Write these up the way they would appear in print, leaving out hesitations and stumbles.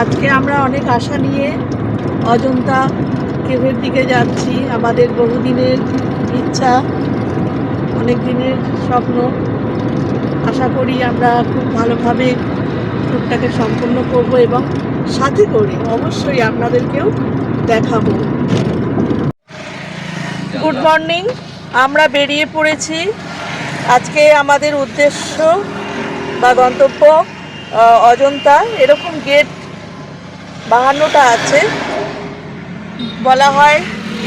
আজকে আমরা অনেক আশা নিয়ে অজন্তা কেভের দিকে যাচ্ছি। আমাদের বহুদিনের ইচ্ছা, অনেক দিনের স্বপ্ন। আশা করি আমরা খুব ভালোভাবে ট্যুরটাকে সম্পূর্ণ করব এবং সাথে করে অবশ্যই আপনাদেরকেও দেখাবো। গুড মর্নিং, আমরা বেরিয়ে পড়েছি। আজকে আমাদের উদ্দেশ্য বা গন্তব্য অজন্তা। এরকম গেট 52টা আছে। বলা হয়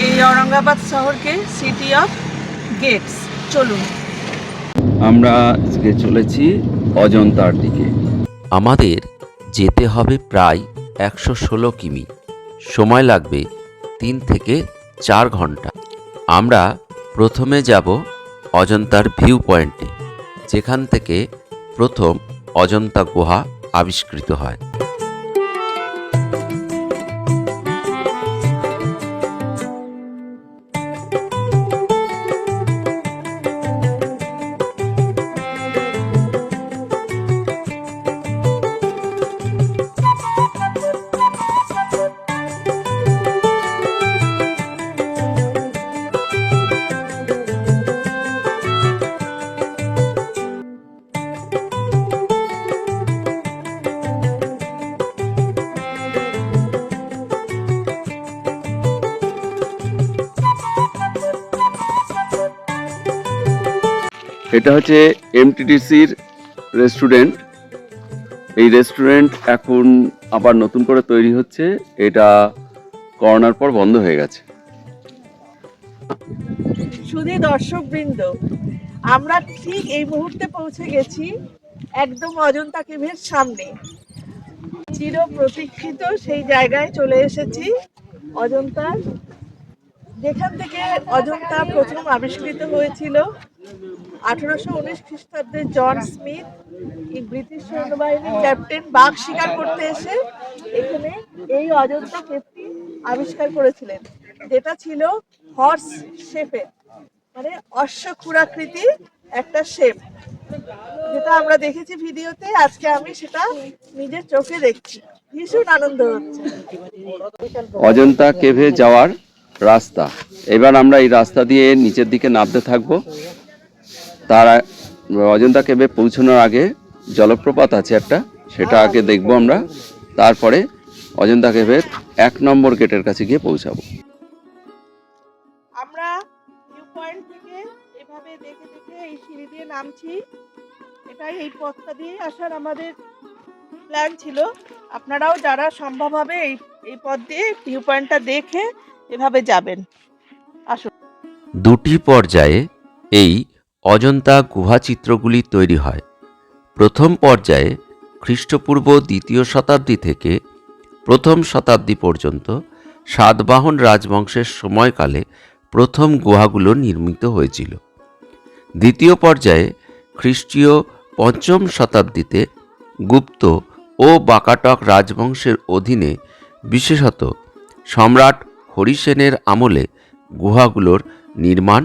এই ঔরঙ্গাবাদ শহরকে সিটি অফ গেটস। চলুন, আমরা আজকে চলেছি অজন্তার দিকে। আমাদের যেতে হবে প্রায় 116 কিমি। সময় লাগবে 3 থেকে 4 ঘন্টা। আমরা প্রথমে যাব অজন্তার ভিউ পয়েন্টে, যেখান থেকে প্রথম অজন্তা গুহা আবিষ্কৃত হয়। এটা হচ্ছে এমটিডিসির রেস্টুরেন্ট। এই রেস্টুরেন্ট এখন আবার নতুন করে তৈরি হচ্ছে। এটা করোনার পর বন্ধ হয়ে গেছে। শুধু দর্শকবৃন্দ, আমরা ঠিক এই মুহূর্তে পৌঁছে গেছি একদম অজন্তা কেভের সামনে। চির প্রতীক্ষিত সেই জায়গায় চলে এসেছি, অজন্তার, যেখান থেকে অজন্তা প্রথম আবিষ্কৃত হয়েছিল 1819 খ্রিস্টাব্দে। জন স্মিথ, এই ব্রিটিশ সৈন্যবাহিনীর ক্যাপ্টেন, বাঘ শিকার করতে এসে এখানে এই অজন্তা কেভটি আবিষ্কার করেছিলেন, যেটা ছিল হর্স শেপের, মানে অশ্বক্ষুরাকৃতি একটা শেপ, যেটা আমরা দেখেছি ভিডিওতে। আজকে আমি সেটা নিজের চোখে দেখছি, ভীষণ আনন্দ হচ্ছে। অজন্তা কেভে যাওয়ার রাস্তা। এবার আমরা এই রাস্তা দিয়ে নিচের দিকে নামতে থাকবো। তার অজন্তা কেভে পৌঁছানোর আগে জলপ্রপাত আছে একটা, সেটা আগে দেখবো আমরা। তারপরে অজন্তা কেভের 1 নম্বর গেটের কাছে গিয়ে পৌঁছাবো। আমরা ভিউ পয়েন্ট থেকে এভাবে দেখে দেখে এই সিঁড়ি দিয়ে নামছি। এটাই, এই পথটা দিয়ে আসার আমাদের প্ল্যান ছিল। আপনারাও যারা সম্ভব হবে এই পথ দিয়ে ভিউ পয়েন্টটা দেখে এভাবে যাবেন। আসুন। 2টি পর্যায়ে এই অজন্তা গুহা চিত্রগুলি তৈরি হয়। প্রথম পর্যায়ে খ্রিস্টপূর্ব 2য় শতাব্দী থেকে 1ম শতাব্দী পর্যন্ত সাতবাহন রাজবংশের সময়কালে প্রথম গুহাগুলো নির্মিত হয়েছিল। দ্বিতীয় পর্যায়ে খ্রিস্টীয় 5ম শতাব্দীতে গুপ্ত ও বাকাটক রাজবংশের অধীনে, বিশেষত সম্রাট হরিসেনের আমলে গুহাগুলোর নির্মাণ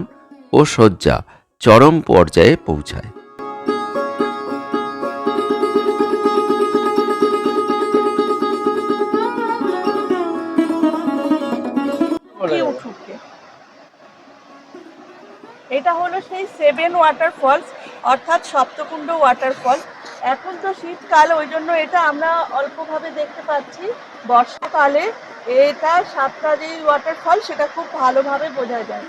ও সজ্জা চরম পর্যায়ে পৌঁছায়। এটা হলো সেই 7 ওয়াটারফলস, অর্থাৎ সপ্তকুণ্ড ওয়াটারফল। এখন তো শীতকাল, ওই জন্য এটা আমরা অল্পভাবে দেখতে পাচ্ছি। বর্ষাকালে এটা 7টা যে ওয়াটারফল, সেটা খুব ভালোভাবে বোঝা যায়।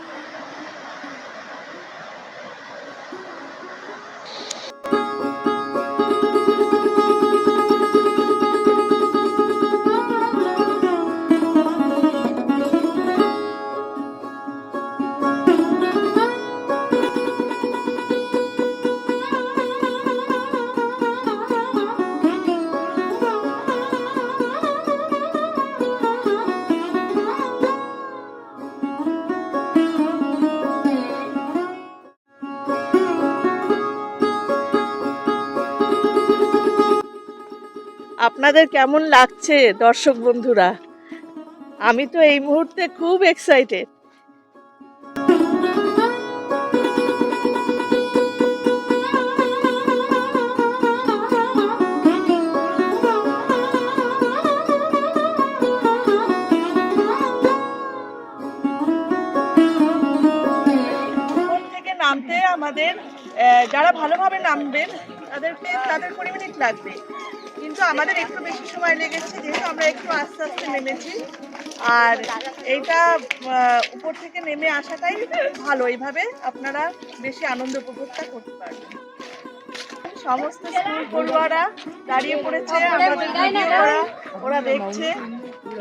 আপনাদের কেমন লাগছে দর্শক বন্ধুরা? আমি তো এই মুহূর্তে খুব এক্সাইটেড। ভাবে নামবেন তাদের 20 মিনিট লাগবে, কিন্তু আমাদের একটু বেশি সময় লেগেছে যেহেতু আমরা একটু আস্তে আস্তে নেমেছি। আর এইটা উপর থেকে নেমে আসাটাই ভালো, এইভাবে আপনারা বেশি আনন্দ উপভোগটা করতে পারবেন। সমস্ত স্কুল পড়ুয়ারা দাঁড়িয়ে পড়েছে আমাদের ভিডিও করা, ওরা দেখছে,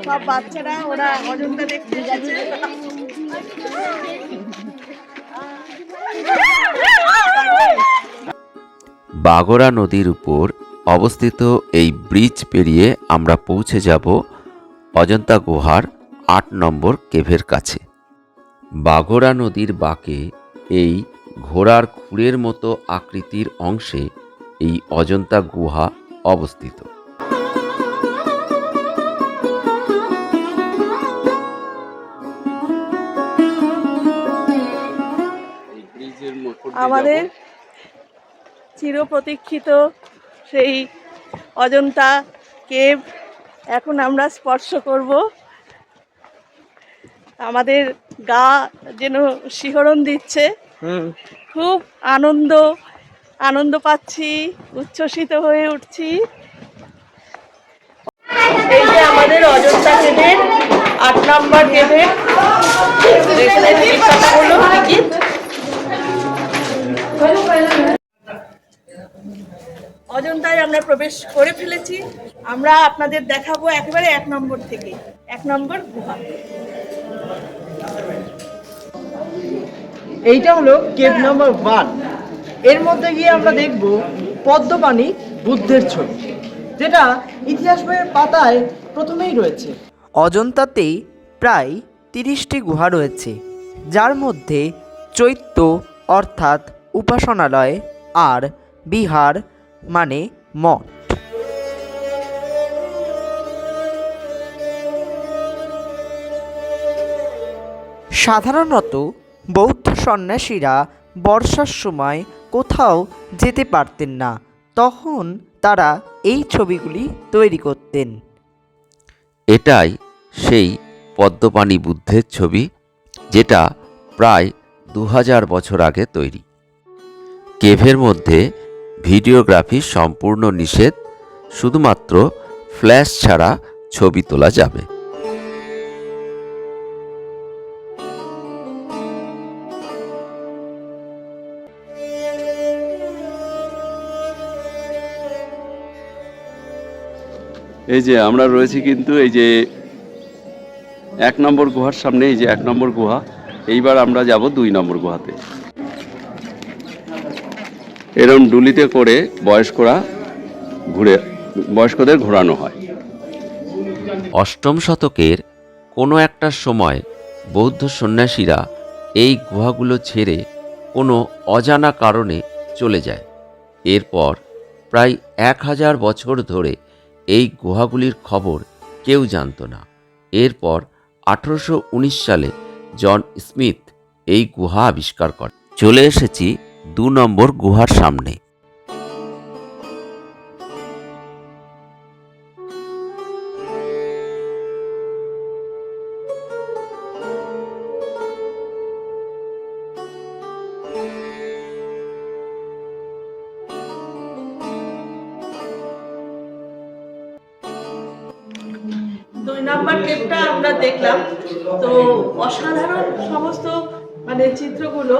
সব বাচ্চারা ওরা অজন্তা দেখতে এসেছে। বাগড়া নদীর উপর অবস্থিত এই ব্রিজ পেরিয়ে আমরা পৌঁছে যাব অজন্তা গুহার 8 নম্বর কেভের কাছে। বাগড়া নদীর বাঁকে এই ঘোড়ার খুরের মতো আকৃতির অংশে এই অজন্তা গুহা অবস্থিত। আমাদের চিরপ্রতীক্ষিত সেই অজন্তা কেভ এখন আমরা স্পর্শ করব। আমাদের গা যেন শিহরণ দিচ্ছে, খুব আনন্দ পাচ্ছি, উচ্ছ্বসিত হয়ে উঠছি। এই যে আমাদের অজন্তা কেভের 8 নম্বর কেভের টিকিট কাটা হলো। অজন্তায় আমরা প্রবেশ করে ফেলেছি। আমরা আপনাদের দেখাবো একেবারে 1 নম্বর থেকে 1 নম্বর গুহা। এইটা হলো কেভ নাম্বার 1। এর মধ্যে গিয়ে আমরা দেখব পদ্মপাণি বুদ্ধের ছবি, যেটা ইতিহাস বইয়ের পাতায় প্রথমেই রয়েছে। অজন্তাতেই প্রায় 30টি গুহা রয়েছে, যার মধ্যে চৈত্য অর্থাৎ উপাসনালয় আর বিহার মানে মঠ। সাধারণত বৌদ্ধ সন্ন্যাসীরা বর্ষার সময় কোথাও যেতে পারতেন না, তখন তারা এই ছবিগুলি তৈরি করতেন। এটাই সেই পদ্মপাণি বুদ্ধের ছবি, যেটা প্রায় 2000 বছর আগে তৈরি। কেভের মধ্যে ভিডিওগ্রাফি সম্পূর্ণ নিষেধ, শুধুমাত্র ফ্ল্যাশ ছাড়া ছবি তোলা যাবে। এই যে আমরা রয়েছি কিন্তু এই যে 1 নম্বর গুহার সামনে, এই যে 1 নম্বর গুহা। এইবার আমরা যাব 2 নম্বর গুহাতে। এরকম ডুলিতে করে বয়স্কদের ঘোরানো হয়। 8ম শতকের কোনো একটা সময় বৌদ্ধ সন্ন্যাসীরা এই গুহাগুলো ছেড়ে কোনো অজানা কারণে চলে যায়। এরপর প্রায় 1000 বছর ধরে এই গুহাগুলির খবর কেউ জানত না। এরপর 1819 সালে জন স্মিথ এই গুহা আবিষ্কার করে। চলে এসেছি 2 নম্বর গুহার সামনে। দুই নাম্বার কেভটা আমরা দেখলাম, তো অসাধারণ সমস্ত চিত্রগুলো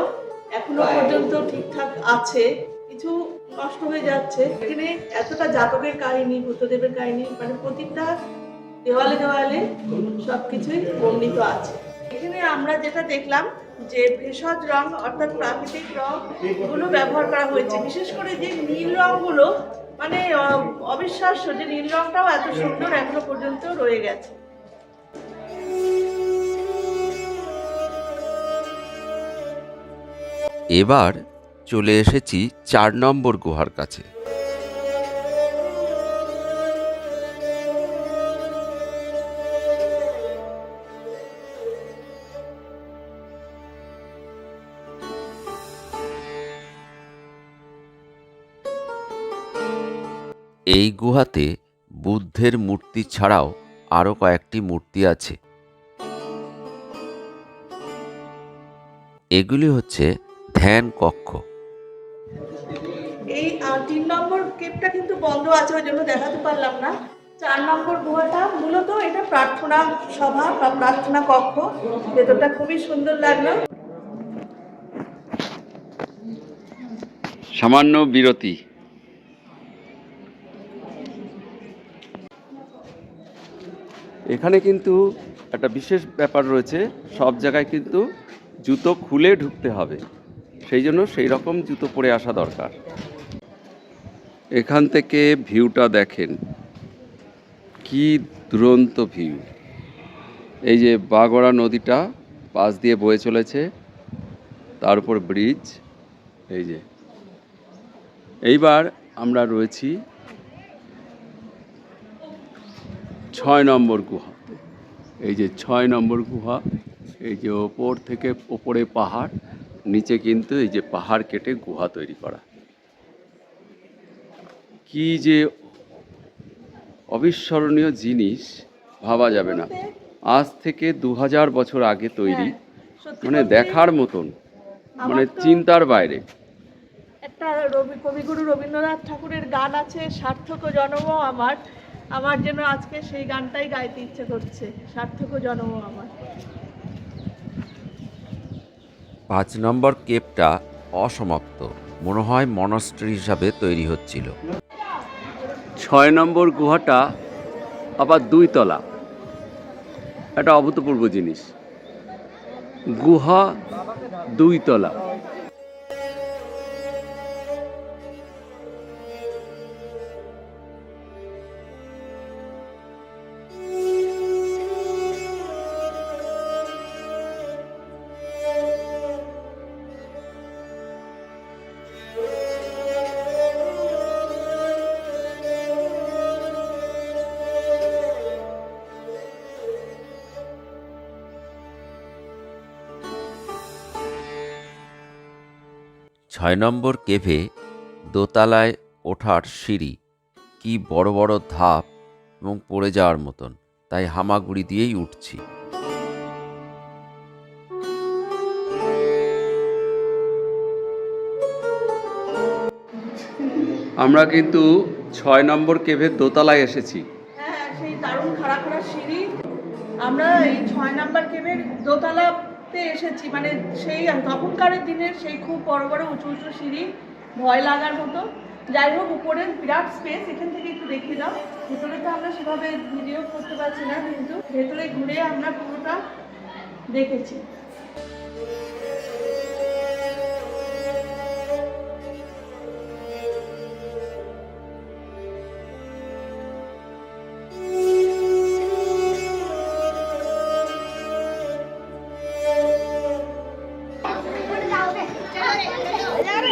এখনো পর্যন্ত ঠিকঠাক আছে, কিছু নষ্ট হয়ে যাচ্ছে। এখানে এতটা জাতকের কাহিনী, বুদ্ধদেবের কাহিনী, প্রতিটা দেওয়ালে দেওয়ালে সবকিছুই বর্ণিত আছে। এখানে আমরা যেটা দেখলাম যে ভেষজ রং অর্থাৎ প্রাকৃতিক রং গুলো ব্যবহার করা হয়েছে, বিশেষ করে যে নীল রংগুলো অবিশ্বাস্য যে নীল রংটাও এত সুন্দর এখনো পর্যন্ত রয়ে গেছে। এবার চলে এসেছি 4 নম্বর গুহার কাছে। এই গুহাতে বুদ্ধের মূর্তি ছাড়াও আরও কয়েকটি মূর্তি আছে। এগুলি হচ্ছে ধ্যান কক্ষ। এই 3 নম্বর কেপটা কিন্তু বন্ধ আছে, ওই জন্য দেখাতে পারলাম না। 4 নম্বর গুহাটা মূলত এটা প্রার্থনা সভা বা প্রার্থনা কক্ষ। ভেতরটা খুবই সুন্দর লাগলো। সামান্য বিরতি। এখানে কিন্তু একটা বিশেষ ব্যাপার রয়েছে, সব জায়গায় কিন্তু জুতো খুলে ঢুকতে হবে, সেই জন্য সেই রকম জুতো পরে আসা দরকার। এখান থেকে ভিউটা দেখেন, কি দুরন্ত ভিউ। এই যে বাগড়া নদীটা পাশ দিয়ে বয়ে চলেছে, তার উপর ব্রিজ। এই যে এইবার আমরা রয়েছি 6 নম্বর গুহাতে। এই যে 6 নম্বর গুহা, এই যে ওপর থেকে ওপরে পাহাড়, নিচে কিন্তু এই যে পাহাড় কেটে গুহা তৈরি করা। কি যে অবিস্মরণীয় জিনিস, ভাবা যাবে না। আজ থেকে 2000 বছর আগে তৈরি, মানে দেখার মতন, মানে চিন্তার বাইরে। একটা কবিগুরু রবীন্দ্রনাথ ঠাকুরের গান আছে, সার্থক জনম আমার। আমার যেন আজকে সেই গানটাই গাইতে ইচ্ছে করছে, সার্থক জনম আমার। 5 নম্বর কেপটা অসমাপ্ত, মনে হয় মনাস্ট্রি হিসাবে তৈরি হচ্ছিল। 6 নম্বর গুহাটা আবার 2 তলা, একটা অভূতপূর্ব জিনিস। গুহা 2 তলা। ছয় নম্বর কেভে দোতলায় ওঠার সিঁড়ি, কি বড় বড় ধাপ এবং পড়ে যাওয়ার মতন, তাই হামাগুড়ি দিয়েই উঠছি। আমরা কিন্তু 6 নম্বর কেভের দোতলায় এসেছি। হ্যাঁ, সেই দারুণ খাড়া খাড়া সিঁড়ি। আমরা এই 6 নম্বর কেভের দোতলাতে এসেছি, মানে সেই তখনকার দিনের সেই খুব বড় বড় উঁচু উঁচু সিঁড়ি, ভয় লাগার মতো। যাই হোক, উপরের বিরাট স্পেস, এখান থেকে একটু দেখিয়ে দাও। ভেতরে তো আমরা সেভাবে ভিডিও করতে পারছি না, কিন্তু ভেতরে ঘুরে আমরা পুরোটা দেখেছি।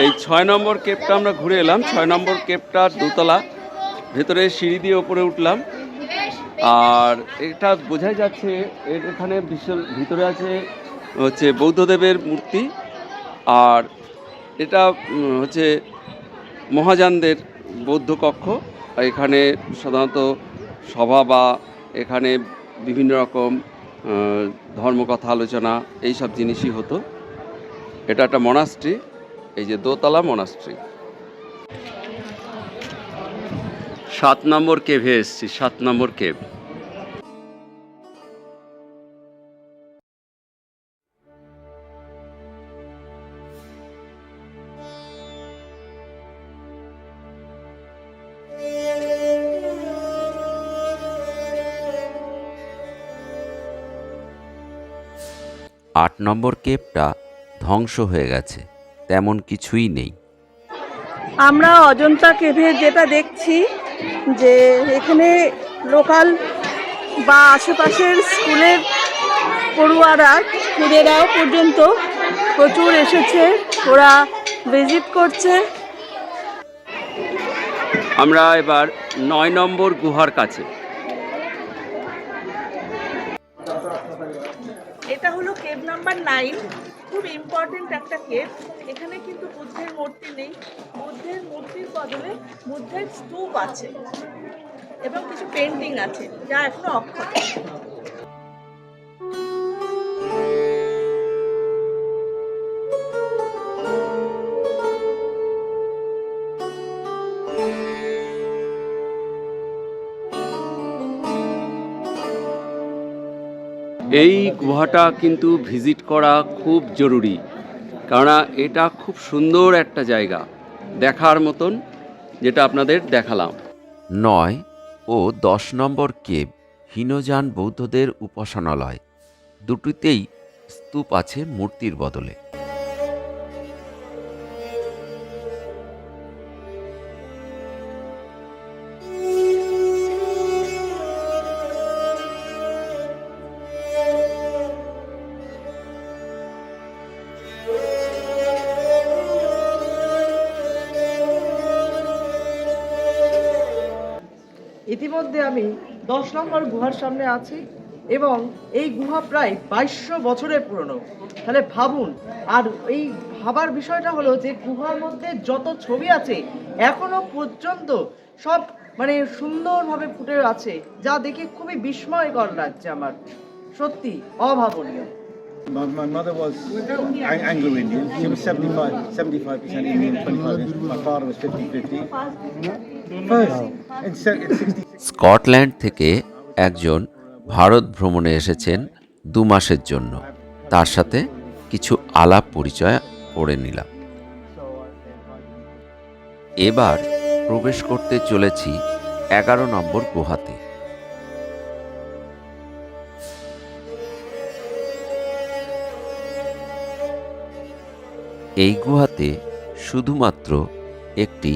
এই 6 নম্বর কেপটা আমরা ঘুরে এলাম। 6 নম্বর কেপটার দোতলা, ভেতরে সিঁড়ি দিয়ে ওপরে উঠলাম। আর এটা বোঝাই যাচ্ছে এখানে ভিতরে আছে হচ্ছে বৌদ্ধদেবের মূর্তি। আর এটা হচ্ছে মহাযানদের বৌদ্ধ কক্ষ। এখানে সাধারণত সভা বা এখানে বিভিন্ন রকম ধর্মকথা আলোচনা এইসব জিনিসই হতো। এটা একটা মনাস্ট্রি, এই যে দোতলা মনাস্ট্রি। 7 নম্বর কেভে এসছি, 7 নম্বর কেভ। আট নম্বর কেপটা ধ্বংস হয়ে গেছে, তেমন কিছুই নেই। আমরা অজন্তা কেভে যেটা দেখছি, যে এখানে লোকাল বা আশেপাশের স্কুলের পড়ুয়ারা, খুদেরাও পর্যন্ত প্রচুর এসেছে, ওরা ভিজিট করছে। আমরা এবার 9 নম্বর গুহার কাছে। এটা হলো কেভ নাম্বার 9, খুব ইম্পর্টেন্ট একটা কেভ। এখানে কিন্তু বুদ্ধের মূর্তি নেই, বুদ্ধের মূর্তির বদলে বুদ্ধের স্তূপ আছে এবং কিছু পেন্টিং আছে, যা এখনো অক্ষত। এই গুহাটা কিন্তু ভিজিট করা খুব জরুরি, কারণ এটা খুব সুন্দর একটা জায়গা দেখার মতন, যেটা আপনাদের দেখালাম। 9 ও 10 নম্বর কেভ হীনযান বৌদ্ধদের উপাসনালয়, দুটিতেই স্তূপ আছে মূর্তির বদলে। ইতিমধ্যে আমি 10 নম্বর গুহার সামনে আছি এবং এই গুহা প্রায় 2200 বছরের পুরনো। তাহলে ভাবুন, আর এই ভাবার বিষয়টা হলো যে গুহার মধ্যে যত ছবি আছে এখনো পর্যন্ত সব মানে সুন্দরভাবে ফুটে আছে, যা দেখে খুবই বিস্ময়কর লাগছে আমার, সত্যি অভাবনীয়। My mother was Anglo-Indian. She was 75% Indian, 25%. My father was 50-50. First, in 60. Scotland থেকে একজন ভারত ভ্রমণে এসেছেন 2 মাসের জন্য, তার সাথে কিছু আলাপ পরিচয় করে নিলাম। এবার প্রবেশ করতে চলেছি 11 নম্বর গুহাতে। এই গুহাতে শুধুমাত্র একটি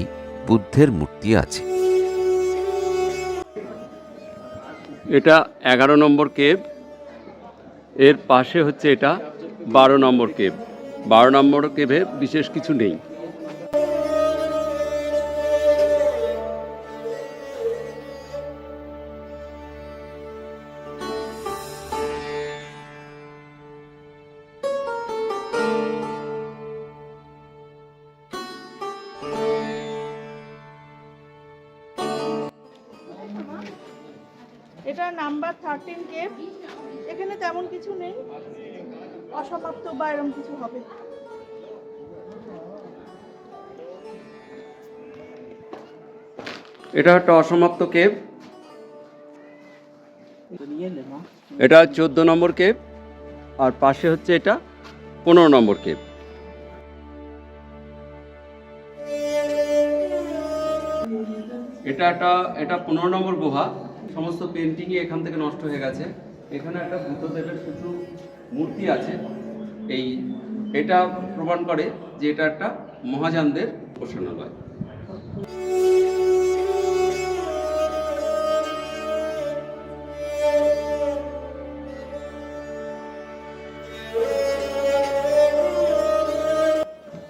বুদ্ধের মূর্তি আছে। এটা 11 নম্বর কেভ, এর পাশে হচ্ছে এটা 12 নম্বর কেভ। 12 নম্বর কেভে বিশেষ কিছু নেই। এটা নাম্বার 13 কেভ। এখানে তেমন কিছু নেই, অসমাপ্ত বা এরকম কিছু হবে। এটা একটা অসমাপ্ত কেভ। এটা 14 নম্বর কেভ, আর পাশে হচ্ছে এটা 15 নম্বর কেভ। এটা 15 নম্বর গুহা। সমস্ত পেন্টিংই এখান থেকে নষ্ট হয়ে গেছে। এখানে একটা বুদ্ধদেবের কিছু মূর্তি আছে। এটা প্রমাণ করে যে এটা একটা মহাযানদের উপাসনালয়।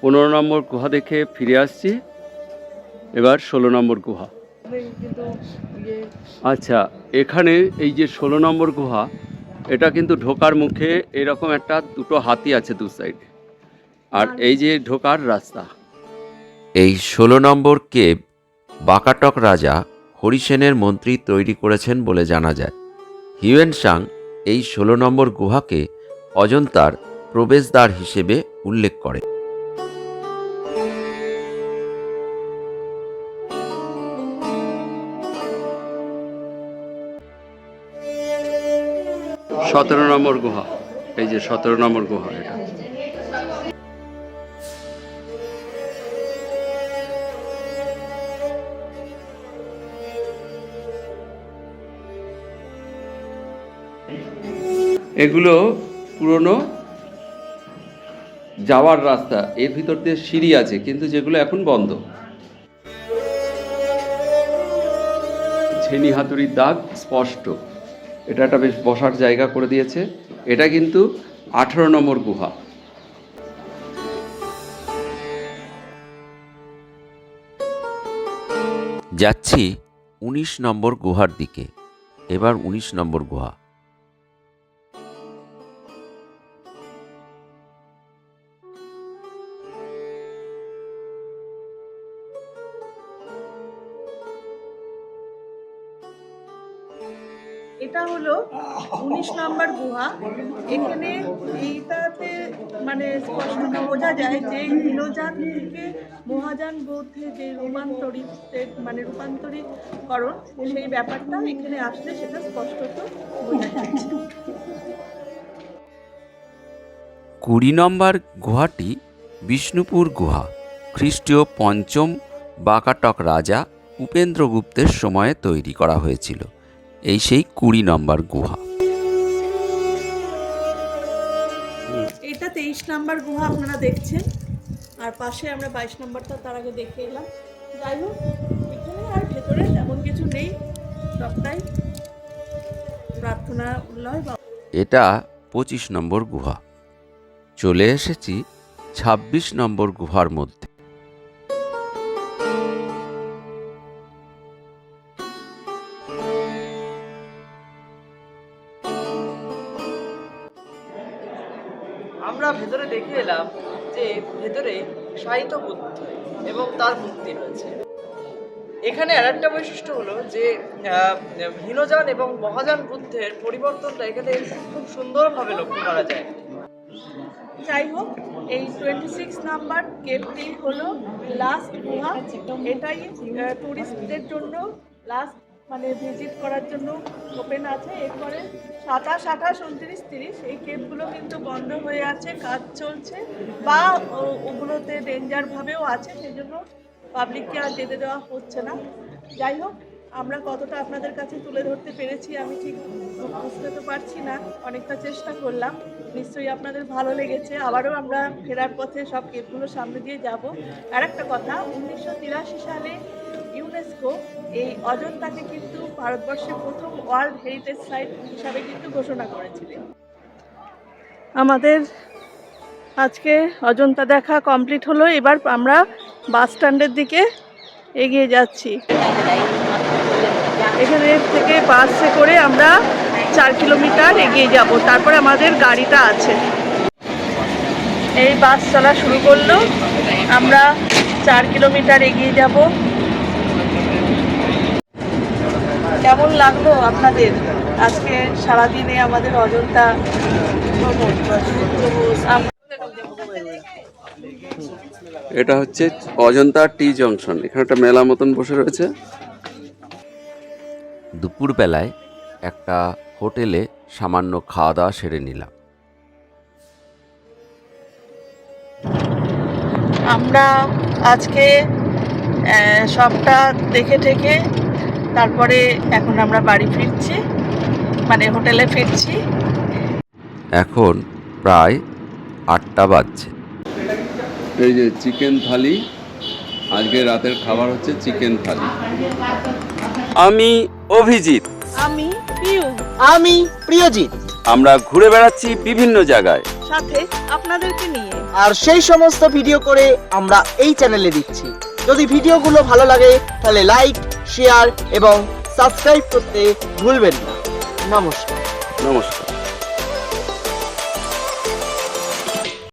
পনেরো নম্বর গুহা দেখে ফিরে আসছি। এবার 16 নম্বর গুহা। আচ্ছা, এখানে এই যে 16 নম্বর গুহা, এটা কিন্তু ঢোকার মুখে এরকম একটা দুটো হাতি আছে দু সাইডে, আর এই যে ঢোকার রাস্তা। এই 16 নম্বর কেভ বাকাটক রাজা হরিসেনের মন্ত্রী তৈরি করেছেন বলে জানা যায়। হিউয়েন সাং এই 16 নম্বর গুহাকে অজন্তার প্রবেশদ্বার হিসেবে উল্লেখ করে। সতেরো নম্বর গুহা, এই যে 17 নম্বর গুহা। এটা এগুলো পুরনো যাওয়ার রাস্তা, এর ভিতর দিয়ে সিঁড়ি আছে, কিন্তু যেগুলো এখন বন্ধ। ছেনি হাতুড়ির দাগ স্পষ্ট। এটা একটা বেশ বসার জায়গা করে দিয়েছে। এটা কিন্তু 18 নম্বর গুহা। যাচ্ছি 19 নম্বর গুহার দিকে। এবার 19 নম্বর গুহা। এটা হলো 19 নম্বর গুহা। এখানে এইটাতে মানে স্পষ্ট বোঝা যায় যে হীনযান থেকে মহাযান বৌদ্ধে যে রূপান্তরীকরণ, সেই ব্যাপারটা এখানে আসলে সেটা স্পষ্টত বোঝা যায়। 20 নম্বর গুহাটি বিষ্ণুপুর গুহা, খ্রিস্টীয় পঞ্চম বাকাটক রাজা উপেন্দ্রগুপ্তের সময়ে তৈরি করা হয়েছিল। এই সেই 20 নম্বর গুহা। এটা 23 নম্বর গুহা আপনারা দেখছেন, আর পাশে আমরা 22 নম্বরটা তার আগে দেখে এলাম। যাই হোক, এখানে আর ভেতরে তেমন কিছু নেই, সবটাই প্রার্থনা উল্লয়। এটা 25 নম্বর গুহা। চলে এসেছি 26 নম্বর গুহার মধ্যে। আমরা ভেতরে দেখে এলাম যে ভেতরে শায়িত বুদ্ধ এবং তার মূর্তি রয়েছে। এখানে আর একটা বৈশিষ্ট্য হলো যে হীনযান এবং মহাযান বুদ্ধের পরিবর্তনটা এখানে খুব সুন্দরভাবে লক্ষ্য করা যায়। যাই হোক, এই 26 নাম্বার কেভটি হলো লাস্ট গুহা। এটাই টুরিস্টদের জন্য লাস্ট, মানে ভিজিট করার জন্য ওপেন আছে। এরপরে 27, 28, 29, 30 এই কেভগুলো কিন্তু বন্ধ হয়ে আছে, কাজ চলছে, বা ওগুলোতে ডেঞ্জারভাবেও আছে, সেই জন্য পাবলিককে আর যেতে দেওয়া হচ্ছে না। যাই হোক, আমরা কতটা আপনাদের কাছে তুলে ধরতে পেরেছি আমি ঠিক বুঝতে তো পারছি না, অনেকটা চেষ্টা করলাম, নিশ্চয়ই আপনাদের ভালো লেগেছে। আবারও আমরা ফেরার পথে সব কেভগুলোর সামনে দিয়ে যাব। আর একটা কথা, 1983 সালে ইউনেস্কো এই অজন্তাকে কিন্তু ভারতবর্ষের প্রথম ওয়ার্ল্ড হেরিটেজ সাইট হিসাবে কিন্তু ঘোষণা করেছিলেন। আমাদের আজকে অজন্তা দেখা কমপ্লিট হলো। এবার আমরা বাস স্ট্যান্ডের দিকে এগিয়ে যাচ্ছি। এখানে থেকে বাসে করে আমরা 4 কিলোমিটার এগিয়ে যাব, তারপরে আমাদের গাড়িটা আছে। এই বাস চলা শুরু করলো, আমরা 4 কিলোমিটার এগিয়ে যাব। কেমন লাগলো আপনাদের আজকে সারাদিনে আমাদের অজন্তা ভ্রমণ? এটা হচ্ছে অজন্তা টি জংশন। এখানে একটা মেলা মতন বসে রয়েছে। দুপুরবেলায় একটা হোটেলে সামান্য খাওয়া দাওয়া সেরে নিলাম। আমরা আজকে সবটা দেখে ঠেকে তারপরে এখন আমরা বাড়ি ফিরছি, মানে হোটেলে ফিরছি। এখন প্রায় 8টা বাজছে। এই যে চিকেন থালি, আজকে রাতের খাবার হচ্ছে চিকেন থালি। আমি অভিজিৎ। আমি পিউ। আমি প্রিয়জিৎ। আমরা ঘুরে বেড়াচ্ছি বিভিন্ন জায়গায়, সাথে আপনাদেরকে নিয়ে। আর সেই সমস্ত ভিডিও করে আমরা এই চ্যানেলে দিচ্ছি। যদি ভিডিওগুলো ভালো লাগে তাহলে লাইক, শেয়ার এবং সাবস্ক্রাইব করতে ভুলবেন না। নমস্কার। নমস্কার।